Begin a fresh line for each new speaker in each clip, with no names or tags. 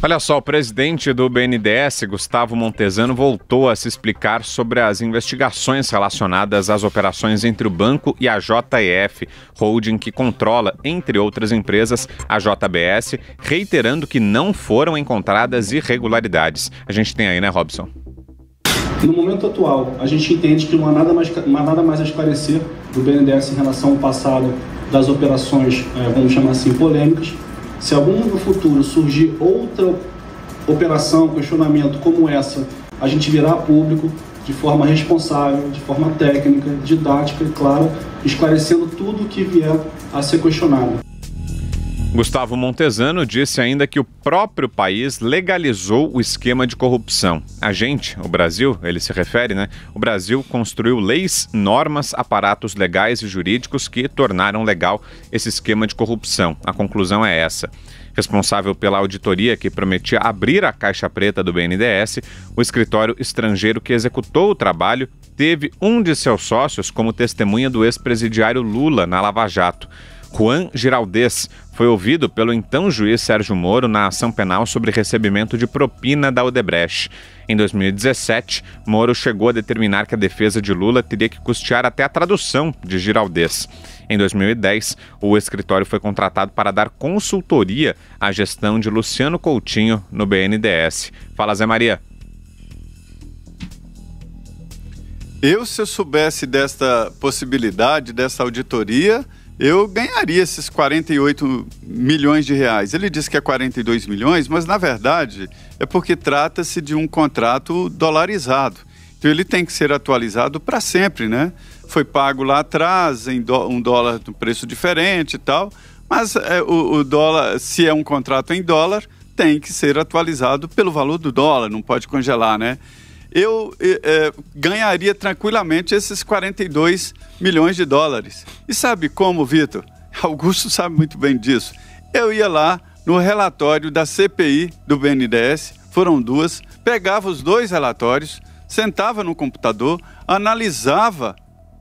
Olha só, o presidente do BNDES, Gustavo Montezano, voltou a se explicar sobre as investigações relacionadas às operações entre o banco e a JEF, holding que controla, entre outras empresas, a JBS, reiterando que não foram encontradas irregularidades. A gente tem aí, né, Robson?
No momento atual, a gente entende que não há nada mais a esclarecer do BNDES em relação ao passado das operações, vamos chamar assim, polêmicas. Se algum no futuro surgir outra operação, questionamento como essa, a gente virá a público de forma responsável, de forma técnica, didática e clara, esclarecendo tudo o que vier a ser questionado.
Gustavo Montezano disse ainda que o próprio país legalizou o esquema de corrupção. A gente, o Brasil, ele se refere, né? O Brasil construiu leis, normas, aparatos legais e jurídicos que tornaram legal esse esquema de corrupção. A conclusão é essa. Responsável pela auditoria que prometia abrir a caixa preta do BNDES, o escritório estrangeiro que executou o trabalho teve um de seus sócios como testemunha do ex-presidiário Lula na Lava Jato. Juan Giraldez foi ouvido pelo então juiz Sérgio Moro na ação penal sobre recebimento de propina da Odebrecht. Em 2017, Moro chegou a determinar que a defesa de Lula teria que custear até a tradução de Giraldez. Em 2010, o escritório foi contratado para dar consultoria à gestão de Luciano Coutinho no BNDES. Fala, Zé Maria.
Se eu soubesse desta possibilidade, dessa auditoria, eu ganharia esses 48 milhões de reais. Ele diz que é 42 milhões, mas na verdade é porque trata-se de um contrato dolarizado. Então ele tem que ser atualizado para sempre, né? Foi pago lá atrás em um dólar de um preço diferente e tal, mas o dólar, se é um contrato em dólar, tem que ser atualizado pelo valor do dólar, não pode congelar, né? Eu ganharia tranquilamente esses 42 milhões de dólares. E sabe como, Vitor? Augusto sabe muito bem disso. Eu ia lá no relatório da CPI do BNDES, foram duas, pegava os dois relatórios, sentava no computador, analisava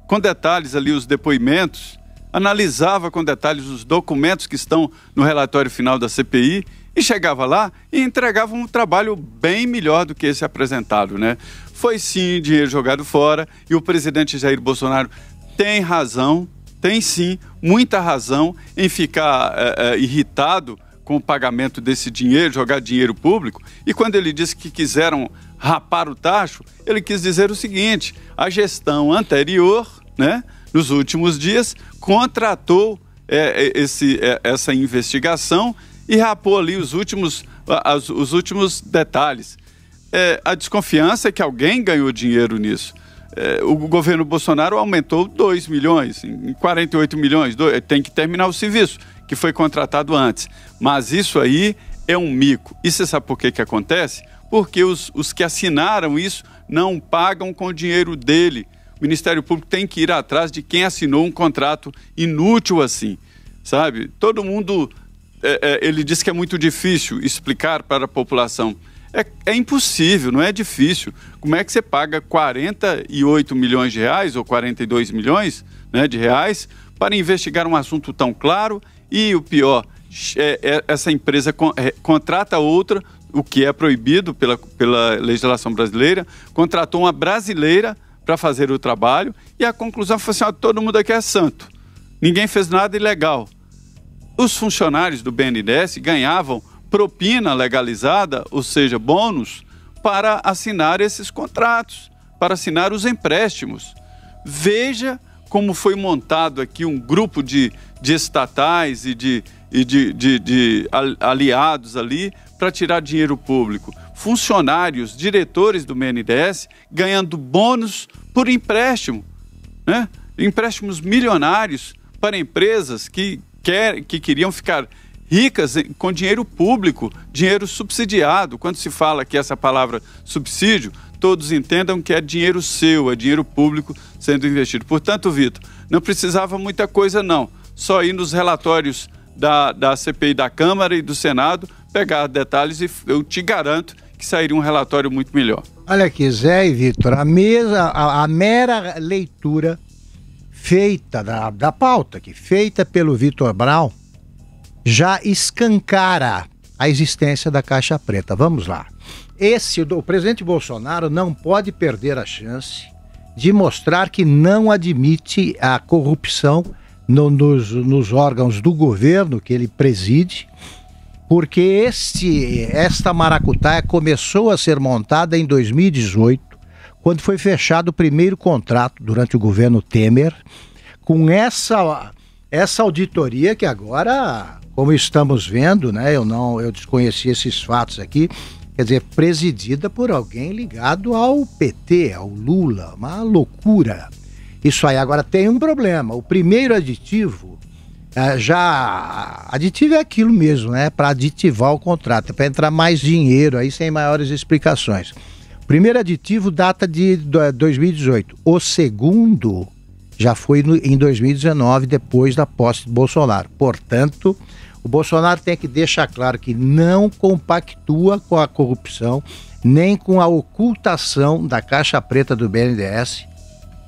com detalhes ali os depoimentos, analisava com detalhes os documentos que estão no relatório final da CPI e chegava lá e entregava um trabalho bem melhor do que esse apresentado, né? Foi sim dinheiro jogado fora e o presidente Jair Bolsonaro tem razão, tem sim, muita razão em ficar irritado com o pagamento desse dinheiro, jogar dinheiro público. E quando ele disse que quiseram rapar o tacho, ele quis dizer o seguinte: a gestão anterior, né, nos últimos dias, contratou essa investigação e rapou ali os últimos detalhes. A desconfiança é que alguém ganhou dinheiro nisso. O governo Bolsonaro aumentou 2 milhões, em 48 milhões, tem que terminar o serviço, que foi contratado antes. Mas isso aí é um mico. E você sabe por que acontece? Porque os que assinaram isso não pagam com o dinheiro dele. O Ministério Público tem que ir atrás de quem assinou um contrato inútil assim, sabe? Todo mundo... ele diz que é muito difícil explicar para a população. É impossível, não é difícil. Como é que você paga 48 milhões de reais ou 42 milhões, né, de reais para investigar um assunto tão claro e o pior, essa empresa contrata outra, o que é proibido pela legislação brasileira, contratou uma brasileira para fazer o trabalho e a conclusão foi assim: todo mundo aqui é santo, ninguém fez nada ilegal. Os funcionários do BNDES ganhavam propina legalizada, ou seja, bônus, para assinar esses contratos, para assinar os empréstimos. Veja como foi montado aqui um grupo de estatais e de aliados ali para tirar dinheiro público. Funcionários, diretores do BNDES ganhando bônus por empréstimo, né? Empréstimos milionários para empresas que queriam ficar ricas com dinheiro público, dinheiro subsidiado. Quando se fala aqui essa palavra subsídio, todos entendam que é dinheiro seu, é dinheiro público sendo investido. Portanto, Vitor, não precisava muita coisa não, só ir nos relatórios da CPI da Câmara e do Senado, pegar detalhes e eu te garanto que sairia um relatório muito melhor.
Olha aqui, Zé e Vitor, a mera leitura feita da pauta, feita pelo Vitor Brown, já escancara a existência da Caixa Preta. Vamos lá. O presidente Bolsonaro não pode perder a chance de mostrar que não admite a corrupção nos órgãos do governo que ele preside, porque esta maracutaia começou a ser montada em 2018, quando foi fechado o primeiro contrato durante o governo Temer, com essa auditoria que agora, como estamos vendo, né, eu desconheci esses fatos aqui, quer dizer, presidida por alguém ligado ao PT, ao Lula, uma loucura. Isso aí. Agora tem um problema, o primeiro aditivo, aditivo é aquilo mesmo, né, para aditivar o contrato, para entrar mais dinheiro aí sem maiores explicações. O primeiro aditivo data de 2018, o segundo já foi em 2019, depois da posse de Bolsonaro. Portanto, o Bolsonaro tem que deixar claro que não compactua com a corrupção, nem com a ocultação da Caixa Preta do BNDES,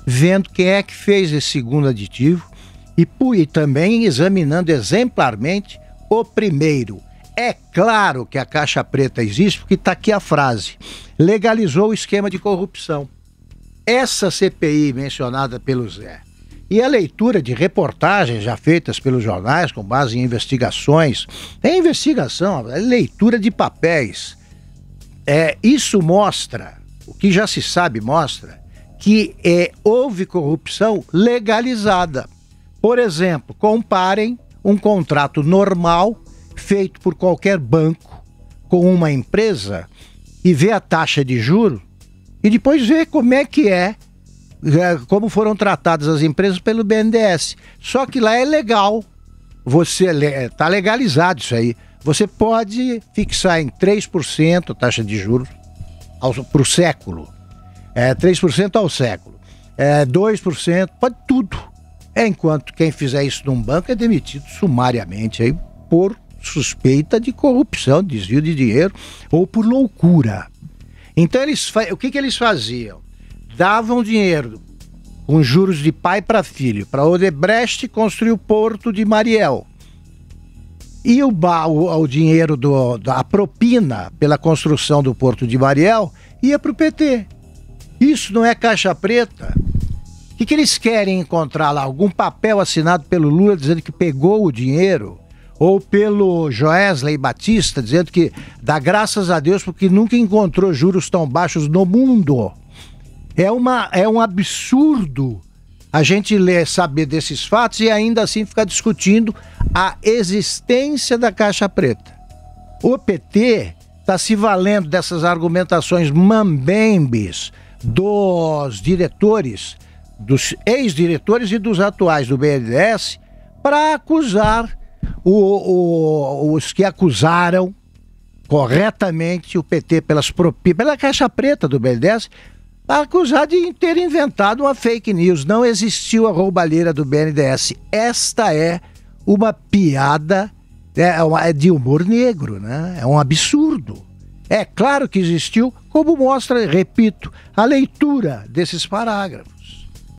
vendo quem é que fez esse segundo aditivo e também examinando exemplarmente o primeiro. É claro que a Caixa Preta existe, porque está aqui a frase: legalizou o esquema de corrupção. Essa CPI mencionada pelo Zé e a leitura de reportagens já feitas pelos jornais com base em investigações, é investigação, é leitura de papéis. Isso mostra, o que já se sabe mostra, que houve corrupção legalizada. Por exemplo, comparem um contrato normal feito por qualquer banco com uma empresa e vê a taxa de juros e depois vê como é que como foram tratadas as empresas pelo BNDES. Só que lá é legal, está legalizado isso aí. Você pode fixar em 3% a taxa de juros para o século, 3% ao século, 2%, pode tudo. Enquanto quem fizer isso num banco é demitido sumariamente aí por suspeita de corrupção, desvio de dinheiro ou por loucura. Então o que eles faziam? Davam dinheiro com juros de pai para filho para Odebrecht construir o Porto de Mariel. E o dinheiro da propina pela construção do Porto de Mariel ia para o PT. Isso não é Caixa Preta? O que eles querem encontrar lá? Algum papel assinado pelo Lula dizendo que pegou o dinheiro? Ou pelo Joesley Batista dizendo que dá graças a Deus porque nunca encontrou juros tão baixos no mundo? É um absurdo a gente saber desses fatos e ainda assim ficar discutindo a existência da Caixa Preta. O PT está se valendo dessas argumentações mambembes dos diretores, dos ex-diretores e dos atuais do BNDES para acusar os que acusaram corretamente o PT pela Caixa Preta do BNDES, para acusar de ter inventado uma fake news. Não existiu a roubalheira do BNDES. Esta é uma piada de humor negro, né? É um absurdo. É claro que existiu, como mostra, repito, a leitura desses parágrafos.